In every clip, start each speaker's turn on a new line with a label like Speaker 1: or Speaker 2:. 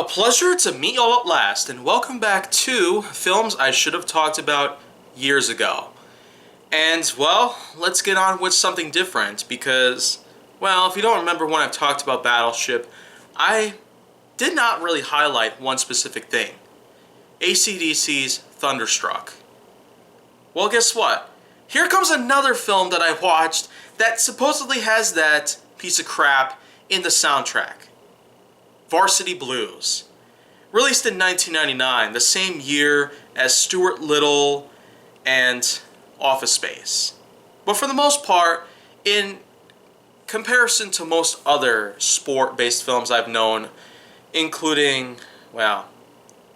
Speaker 1: pleasure to meet y'all at last, and welcome back to films I should have talked about years ago. And, well, let's get on with something different, because, well, if you don't remember when I've talked about Battleship, I did not really highlight one specific thing. AC/DC's Thunderstruck. Well, guess what? Here comes another film that I watched that supposedly has that piece of crap in the soundtrack. Varsity Blues. Released in 1999, the same year as Stuart Little and Office Space. But for the most part, in comparison to most other sport-based films I've known, including, well,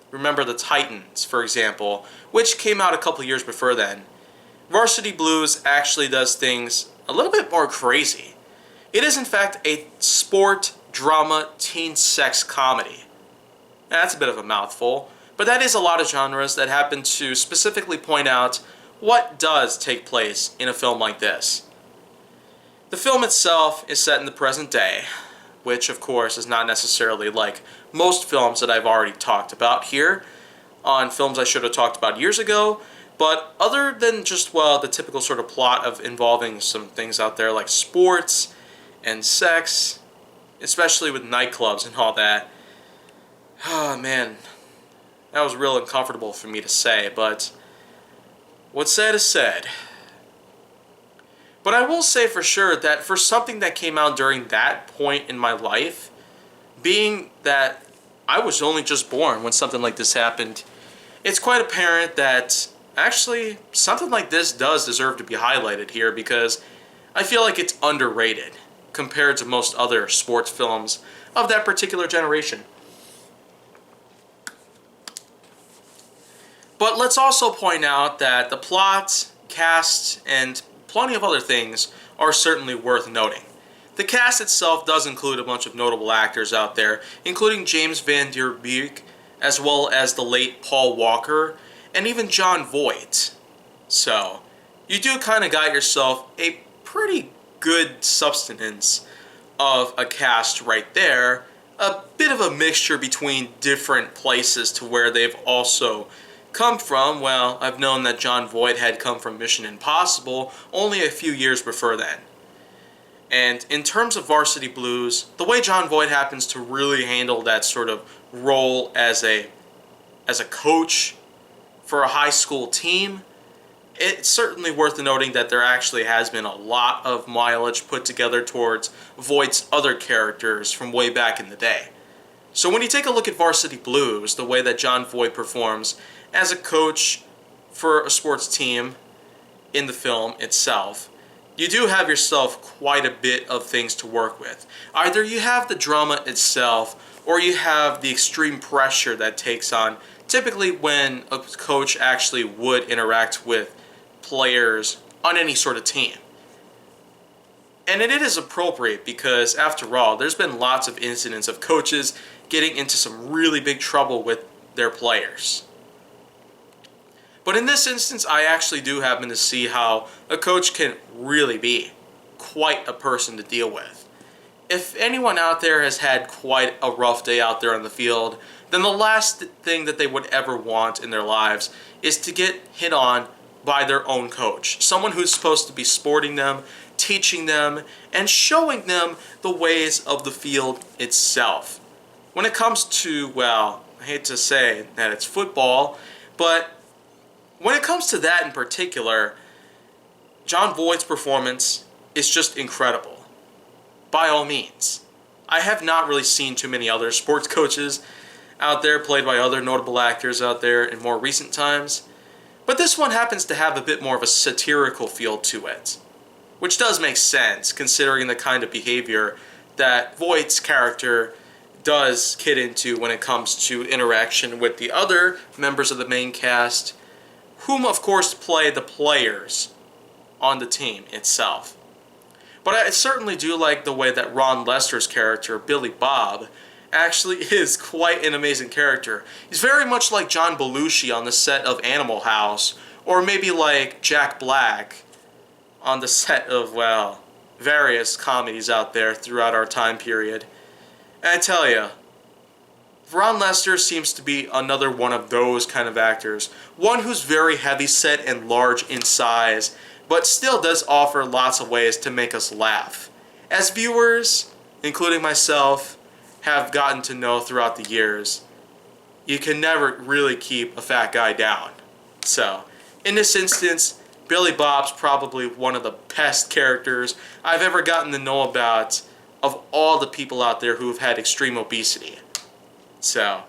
Speaker 1: Remember the Titans, for example, which came out a couple years before then, Varsity Blues actually does things a little bit more crazy. It is in fact a sport, drama, teen sex comedy. Now, that's a bit of a mouthful, but that is a lot of genres that happen to specifically point out what does take place in a film like this. The film itself is set in the present day, which of course is not necessarily like most films that I've already talked about here on films I should have talked about years ago, but other than just, well, the typical sort of plot of involving some things out there like sports and sex, especially with nightclubs and all that. Oh man, that was real uncomfortable for me to say, but what's said is said. But I will say for sure that for something that came out during that point in my life, being that I was only just born when something like this happened, it's quite apparent that actually something like this does deserve to be highlighted here, because I feel like it's underrated compared to most other sports films of that particular generation. But let's also point out that the plot, cast, and plenty of other things are certainly worth noting. The cast itself does include a bunch of notable actors out there, including James Van Der Beek, as well as the late Paul Walker, and even Jon Voight. So, you do kind of got yourself a pretty good substance of a cast right there. A bit of a mixture between different places to where they've also come from. Well, I've known that Jon Voight had come from Mission Impossible only a few years before then. And in terms of Varsity Blues, the way Jon Voight happens to really handle that sort of role as a coach for a high school team, it's certainly worth noting that there actually has been a lot of mileage put together towards Voight's other characters from way back in the day. So when you take a look at Varsity Blues, the way that Jon Voight performs as a coach for a sports team in the film itself, you do have yourself quite a bit of things to work with. Either you have the drama itself, or you have the extreme pressure that takes on typically when a coach actually would interact with players on any sort of team. And it is appropriate because, after all, there's been lots of incidents of coaches getting into some really big trouble with their players. But in this instance, I actually do happen to see how a coach can really be quite a person to deal with. If anyone out there has had quite a rough day out there on the field, then the last thing that they would ever want in their lives is to get hit on by their own coach. Someone who's supposed to be sporting them, teaching them, and showing them the ways of the field itself. When it comes to, well, I hate to say that it's football, but when it comes to that in particular, Jon Voight's performance is just incredible. By all means. I have not really seen too many other sports coaches out there played by other notable actors out there in more recent times, but this one happens to have a bit more of a satirical feel to it, which does make sense considering the kind of behavior that Voight's character does get into when it comes to interaction with the other members of the main cast, whom of course play the players on the team itself. But I certainly do like the way that Ron Lester's character, Billy Bob, actually is quite an amazing character. He's very much like John Belushi on the set of Animal House, or maybe like Jack Black on the set of, well, various comedies out there throughout our time period. And I tell you, Ron Lester seems to be another one of those kind of actors. One who's very heavyset and large in size, but still does offer lots of ways to make us laugh. As viewers, including myself, have gotten to know throughout the years, you can never really keep a fat guy down. So, in this instance, Billy Bob's probably one of the best characters I've ever gotten to know about of all the people out there who have had extreme obesity. So,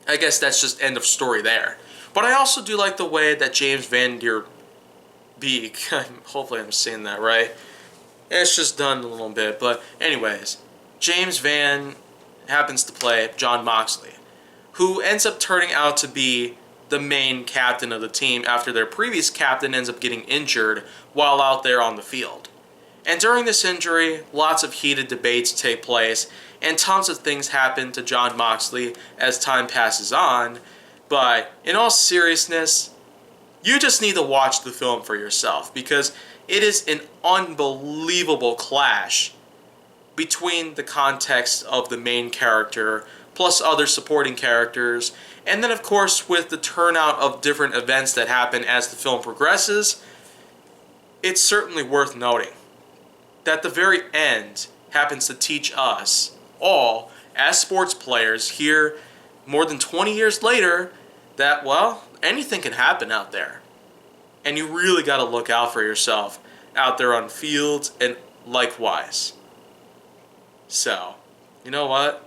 Speaker 1: I guess that's just end of story there. But I also do like the way that James Van Der Beek, hopefully I'm saying that right. It's just done a little bit, but anyways, James Van happens to play John Moxley, who ends up turning out to be the main captain of the team after their previous captain ends up getting injured while out there on the field. And during this injury, lots of heated debates take place, and tons of things happen to John Moxley as time passes on, but in all seriousness, you just need to watch the film for yourself, because it is an unbelievable clash between the context of the main character plus other supporting characters, and then of course with the turnout of different events that happen as the film progresses. It's certainly worth noting that the very end happens to teach us all, as sports players here more than 20 years later, that, well, anything can happen out there. And you really got to look out for yourself out there on fields and likewise. So, you know what?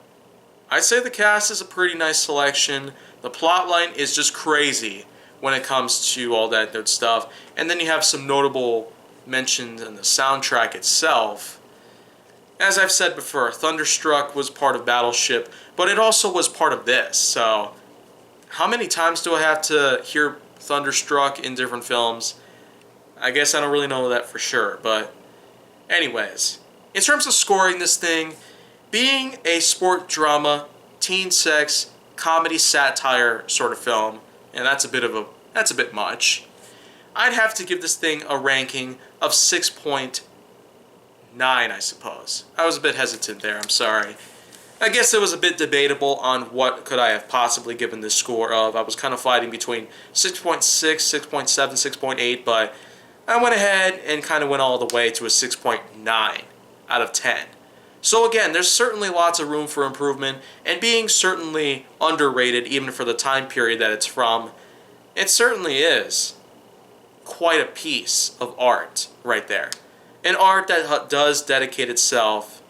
Speaker 1: I'd say the cast is a pretty nice selection. The plotline is just crazy when it comes to all that good stuff. And then you have some notable mentions in the soundtrack itself. As I've said before, Thunderstruck was part of Battleship, but it also was part of this. So, how many times do I have to hear Thunderstruck in different films? I guess I don't really know that for sure, but anyways, in terms of scoring this thing, being a sport drama, teen sex, comedy satire sort of film, and that's a bit much, I'd have to give this thing a ranking of 6.9, I suppose. I was a bit hesitant there, I'm sorry. I guess it was a bit debatable on what could I have possibly given this score of. I was kind of fighting between 6.6, 6.7, 6.8, but I went ahead and kind of went all the way to a 6.9 out of 10. So again, there's certainly lots of room for improvement, and being certainly underrated even for the time period that it's from, it certainly is quite a piece of art right there. An art that does dedicate itself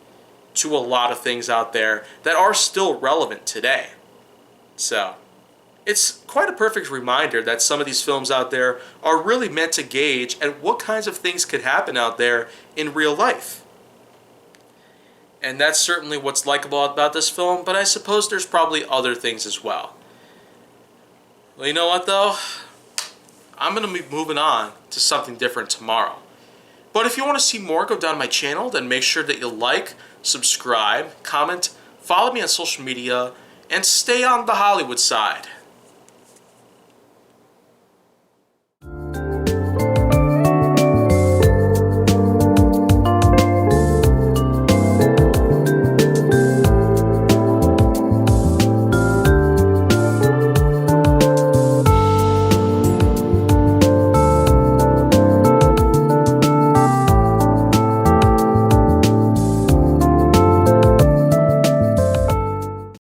Speaker 1: to a lot of things out there that are still relevant today. So, it's quite a perfect reminder that some of these films out there are really meant to gauge at what kinds of things could happen out there in real life. And that's certainly what's likable about this film, but I suppose there's probably other things as well. Well, you know what though? I'm going to be moving on to something different tomorrow. But if you want to see more, go down to my channel, then make sure that you like, subscribe, comment, follow me on social media, and stay on the Hollywood side.